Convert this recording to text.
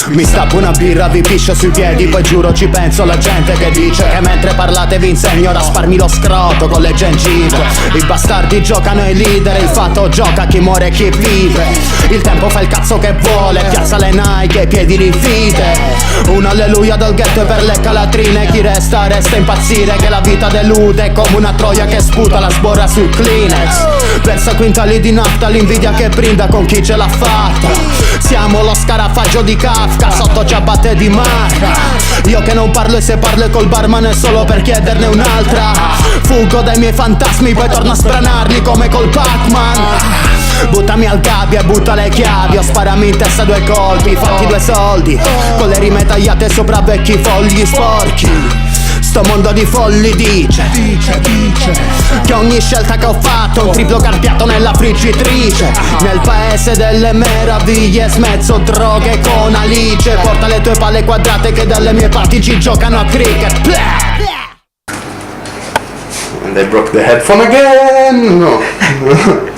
Mi stappo una birra, vi piscio sui piedi, poi giuro ci penso alla gente che dice che mentre parlate vi insegno a rasparmi lo scroto con le gengive. I bastardi giocano ai leader, il fatto gioca chi muore e chi vive. Il tempo fa il cazzo che vuole, piazza le Nike e i piedi di fide. Un alleluia dal ghetto e per le calatrine, chi resta resta a impazzire che la vita delude come una troia che sputa la sborra sul Kleenex. Versa quintali di nafta, l'invidia che brinda con chi ce l'ha fatta. Siamo lo scarafaggio di Kafka sotto ciabatte di marca. Io che non parlo e se parlo col barman è solo per chiederne un'altra. Fuggo dai miei fantasmi poi torno a spranarli come col Pac-Man. Buttami al gabbia e butta le chiavi o sparami in testa 2 colpi, fatti 2 soldi con le rime tagliate sopra vecchi fogli sporchi. Sto mondo di folli dice che ogni scelta che ho fatto è un triplo carpiato nella friggitrice. Nel paese delle meraviglie smezzo droghe con Alice. Porta le tue palle quadrate che dalle mie parti ci giocano a cricket. And I broke the headphone again. No.